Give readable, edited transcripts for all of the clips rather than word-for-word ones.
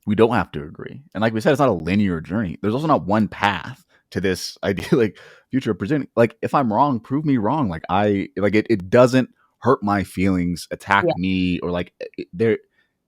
we don't have to agree. And like we said, it's not a linear journey. There's also not one path to this idea, like future presenting. Like if I'm wrong, prove me wrong. Like it doesn't hurt my feelings, attack Yeah. me, or like there.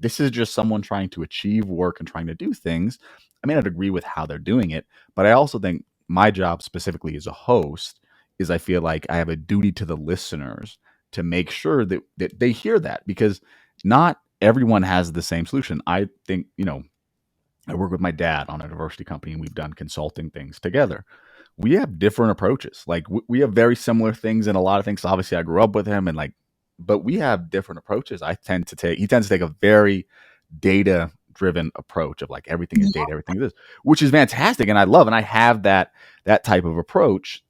This is just someone trying to achieve work and trying to do things. I may not agree with how they're doing it, but I also think my job specifically as a host is I feel like I have a duty to the listeners to make sure that they hear that, because not everyone has the same solution. I think, I work with my dad on a diversity company and we've done consulting things together. We have different approaches. Like we have very similar things in a lot of things. So obviously I grew up with him and like, but we have different approaches. He tends to take a very data driven approach of like everything is data, everything is this, which is fantastic. And I love, and I have that type of approach,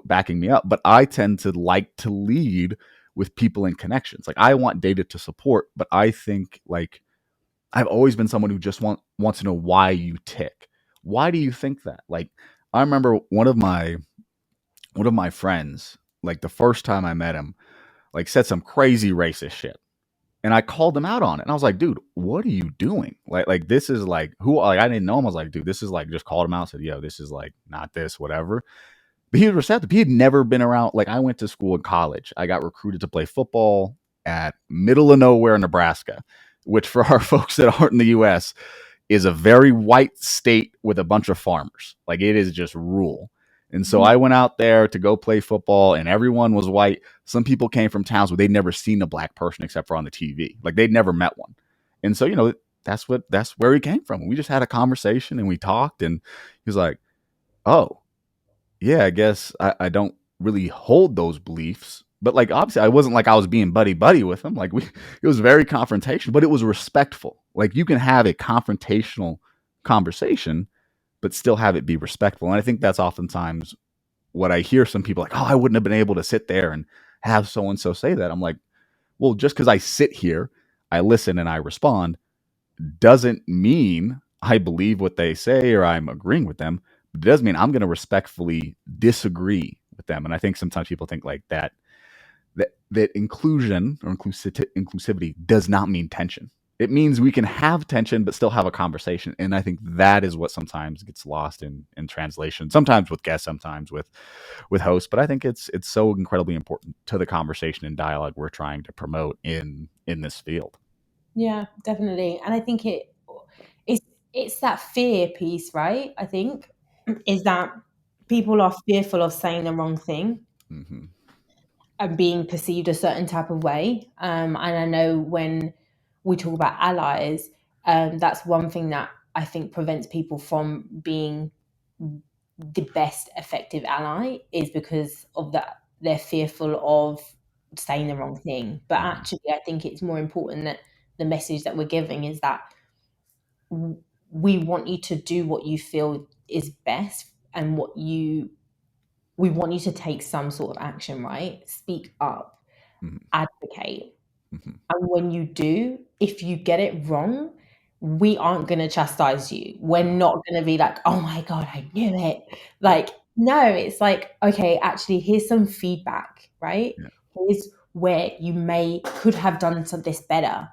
backing me up. But I tend to like to lead with people and connections. Like I want data to support, but I think like I've always been someone who just wants to know why you tick. Why do you think that? Like I remember one of my friends, like the first time I met him, like said some crazy racist shit. And I called him out on it. And I was like, dude, what are you doing? Like this is like who like I didn't know him. I was like, dude, this is like just called him out, said, yo, this is like not this, whatever. But he was receptive. He had never been around. Like I went to school in college. I got recruited to play football at middle of nowhere, Nebraska, which for our folks that aren't in the US is a very white state with a bunch of farmers. Like it is just rural. And so I went out there to go play football and everyone was white. Some people came from towns where they'd never seen a black person except for on the TV. Like they'd never met one. And so, that's where he came from. We just had a conversation and we talked and he was like, oh, yeah, I guess I don't really hold those beliefs. But like obviously I wasn't like I was being buddy buddy with him. Like it was very confrontational, but it was respectful. Like you can have a confrontational conversation, but still have it be respectful. And I think that's oftentimes what I hear some people like, oh, I wouldn't have been able to sit there and have so and so say that. I'm like, well, just because I sit here, I listen and I respond doesn't mean I believe what they say or I'm agreeing with them. But it does mean I'm going to respectfully disagree with them. And I think sometimes people think like that inclusion or inclusivity does not mean tension. It means we can have tension but still have a conversation. And I think that is what sometimes gets lost in translation. Sometimes with guests, sometimes with hosts. But I think it's so incredibly important to the conversation and dialogue we're trying to promote in this field. Yeah, definitely. And I think it's it's that fear piece, right? I think is that people are fearful of saying the wrong thing Mm-hmm. and being perceived a certain type of way. And I know when we talk about allies, that's one thing that I think prevents people from being the best effective ally is because of that they're fearful of saying the wrong thing. But Mm-hmm. actually, I think it's more important that the message that we're giving is that we want you to do what you feel is best and we want you to take some sort of action, right? Speak up, Mm-hmm. advocate. Mm-hmm. And when you do, if you get it wrong, we aren't going to chastise you. We're No. not going to be like, oh my God, I knew it. Like, no, it's like, okay, actually, here's some feedback, right? Yeah. Here's where you could have done this better.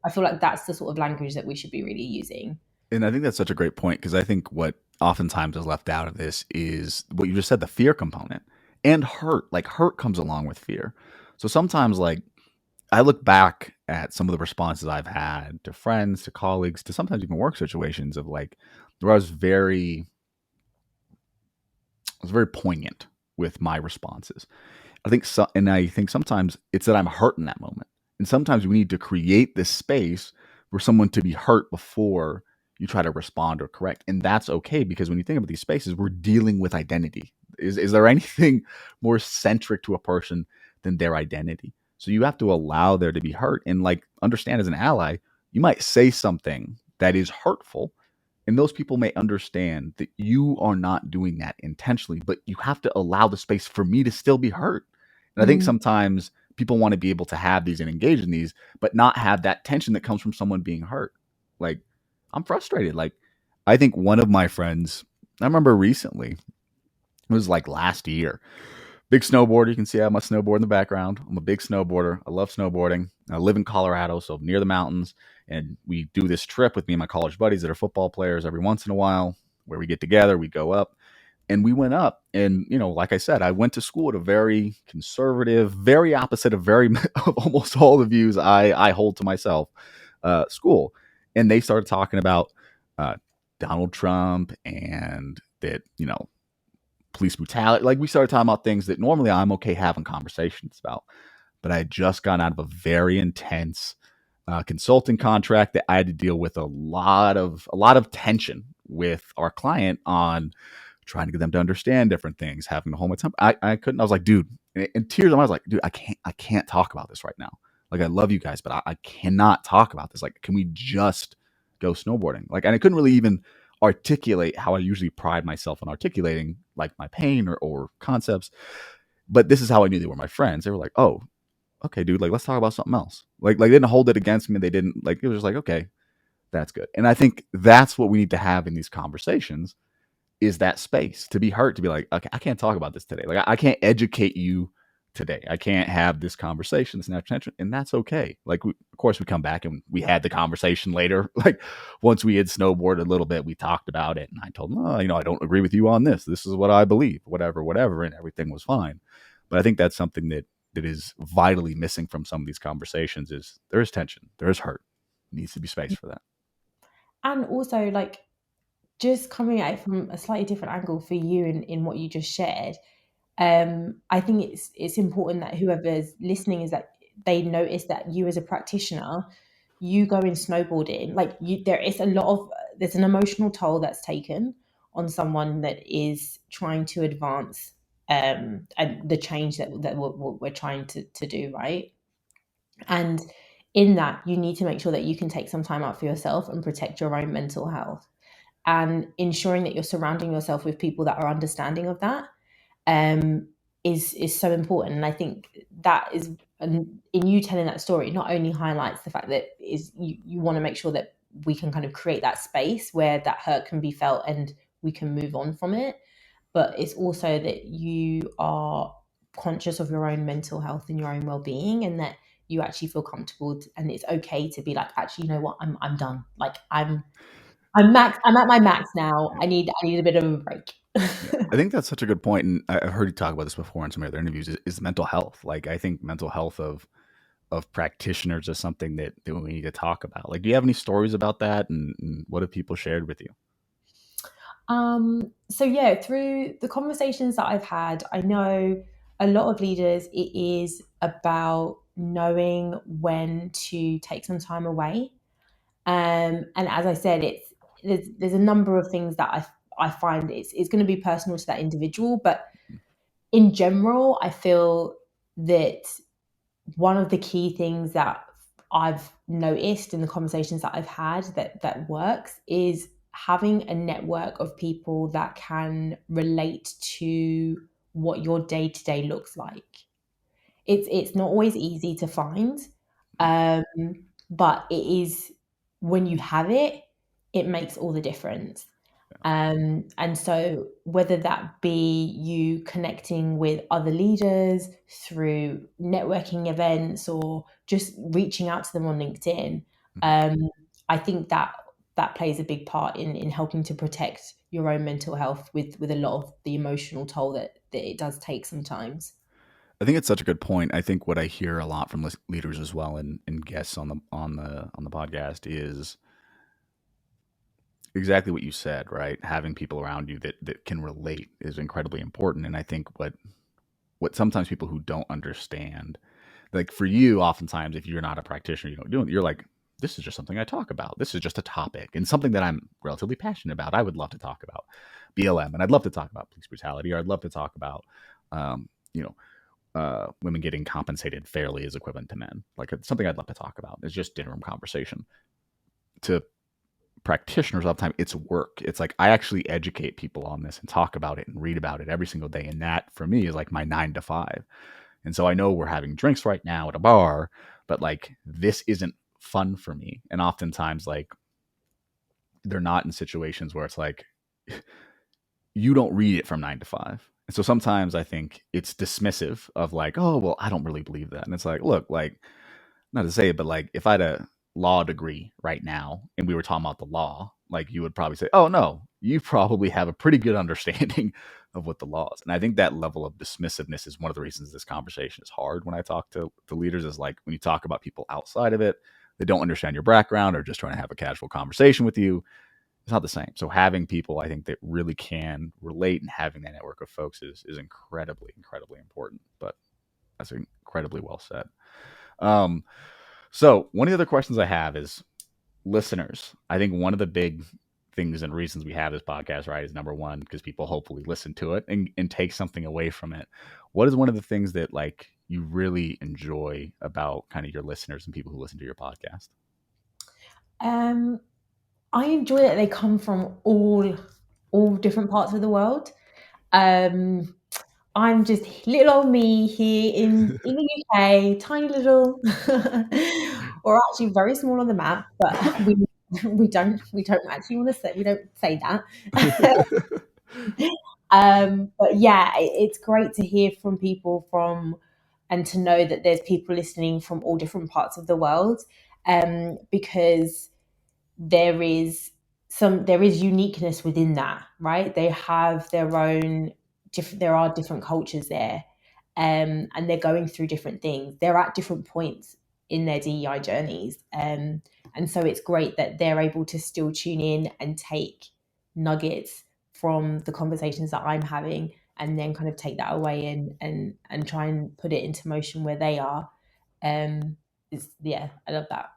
I feel like that's the sort of language that we should be really using. And I think that's such a great point because I think what oftentimes is left out of this is what you just said, the fear component and hurt. Like hurt comes along with fear. So sometimes like I look back at some of the responses I've had to friends, to colleagues, to sometimes even work situations of like where I was very poignant with my responses. I think sometimes it's that I'm hurt in that moment. And sometimes we need to create this space for someone to be hurt before you try to respond or correct. And that's okay because when you think about these spaces, we're dealing with identity. Is there anything more centric to a person than their identity? So you have to allow there to be hurt and like understand as an ally, you might say something that is hurtful and those people may understand that you are not doing that intentionally, but you have to allow the space for me to still be hurt. And I think Mm. sometimes people want to be able to have these and engage in these, but not have that tension that comes from someone being hurt. Like, I'm frustrated. Like, I think one of my friends, I remember recently, it was like last year, big snowboarder. You can see I have my snowboard in the background. I'm a big snowboarder. I love snowboarding. I live in Colorado, so near the mountains. And we do this trip with me and my college buddies that are football players every once in a while, where we get together, we go up. And we went up, and like I said, I went to school at a very conservative, very opposite of very of almost all the views I hold to myself, school. And they started talking about uh, Donald Trump and that police brutality. Like, we started talking about things that normally I'm okay having conversations about. But I had just gotten out of a very intense consulting contract that I had to deal with a lot of tension with our client on trying to get them to understand different things, having to hold my temper. I couldn't. I was like, dude, in tears, I was like, dude, I can't talk about this right now. Like, I love you guys, but I cannot talk about this. Like, can we just go snowboarding? Like, and I couldn't really even articulate how I usually pride myself on articulating, like, my pain or concepts. But this is how I knew they were my friends. They were like, oh, okay, dude, like, let's talk about something else. Like they didn't hold it against me. They didn't, like, it was just like, okay, that's good. And I think that's what we need to have in these conversations, is that space to be heard, to be like, okay, I can't talk about this today. Like, I can't educate you today. I can't have this conversation, this natural tension, and that's okay. Like, of course, we come back and we had the conversation later. Like, once we had snowboarded a little bit, we talked about it, and I told them, oh, I don't agree with you on this. This is what I believe, whatever, and everything was fine. But I think that's something that is vitally missing from some of these conversations. Is there is tension, there is hurt, needs to be space for that. And also, like, just coming at it from a slightly different angle for you in what you just shared, I think it's important that whoever's listening is that they notice that you as a practitioner, you go in snowboarding, like, there's an emotional toll that's taken on someone that is trying to advance and the change that we're trying to do, right? And in that, you need to make sure that you can take some time out for yourself and protect your own mental health, and ensuring that you're surrounding yourself with people that are understanding of that, um, is so important. And I think that is, in you telling that story, it not only highlights the fact that you want to make sure that we can kind of create that space where that hurt can be felt and we can move on from it, but it's also that you are conscious of your own mental health and your own well-being, and that you actually feel comfortable and it's okay to be like, actually, you know what, I'm done. Like, I'm at my max now. I need a bit of a break. Yeah. I think that's such a good point, and I've heard you talk about this before in some other interviews. Is mental health. Like, I think mental health of practitioners is something that we need to talk about. Like, do you have any stories about that, and what have people shared with you? So yeah, through the conversations that I've had, I know a lot of leaders, it is about knowing when to take some time away. And as I said, there's a number of things that I find it's going to be personal to that individual, but in general, I feel that one of the key things that I've noticed in the conversations that I've had that works is having a network of people that can relate to what your day to day looks like. It's not always easy to find, um, but it is, when you have it, it makes all the difference. And so, whether that be you connecting with other leaders through networking events or just reaching out to them on LinkedIn, um, I think that plays a big part in helping to protect your own mental health with a lot of the emotional toll that it does take sometimes. I think it's such a good point. I think what I hear a lot from leaders as well, and guests on the podcast, is exactly what you said. Right, having people around you that can relate is incredibly important. And I think what sometimes people who don't understand, like for you, oftentimes if you're not a practitioner, you don't do it. You're like, this is just something I talk about. This is just a topic and something that I'm relatively passionate about. I would love to talk about BLM, and I'd love to talk about police brutality, or I'd love to talk about, um, you know, women getting compensated fairly as equivalent to men. Like, it's something I'd love to talk about. It's just dinner room conversation. To practitioners all the time, it's work. It's like, I actually educate people on this and talk about it and read about it every single day. And that for me is like my 9 to 5. And so I know we're having drinks right now at a bar, but like, this isn't fun for me. And oftentimes, like, they're not in situations where it's like, you don't read it from 9 to 5. And so sometimes I think it's dismissive of like, oh, well, I don't really believe that. And it's like, look, like, not to say it, but like, if I'd law degree right now and we were talking about the law, like you would probably say, oh no, you probably have a pretty good understanding of what the law is. And I think that level of dismissiveness is one of the reasons this conversation is hard when I talk to leaders, is like when you talk about people outside of it, they don't understand your background or just trying to have a casual conversation with you. It's not the same. So having people, I think, that really can relate and having that network of folks is incredibly, incredibly important. But that's incredibly well said. Um, so one of the other questions I have is listeners. I think one of the big things and reasons we have this podcast, right, is number one, because people hopefully listen to it and take something away from it. What is one of the things that like you really enjoy about kind of your listeners and people who listen to your podcast? I enjoy that they come from all different parts of the world. Um, I'm just little old me here in the UK, tiny little, or actually very small on the map, but we don't actually want to say, we don't say that. But yeah, it's great to hear from people from, and to know that there's people listening from all different parts of the world, because there is uniqueness within that, right? They have their own different, there are different cultures there, and they're going through different things. They're at different points in their DEI journeys, and so it's great that they're able to still tune in and take nuggets from the conversations that I'm having, and then kind of take that away and try and put it into motion where they are. Is Yeah, I love that.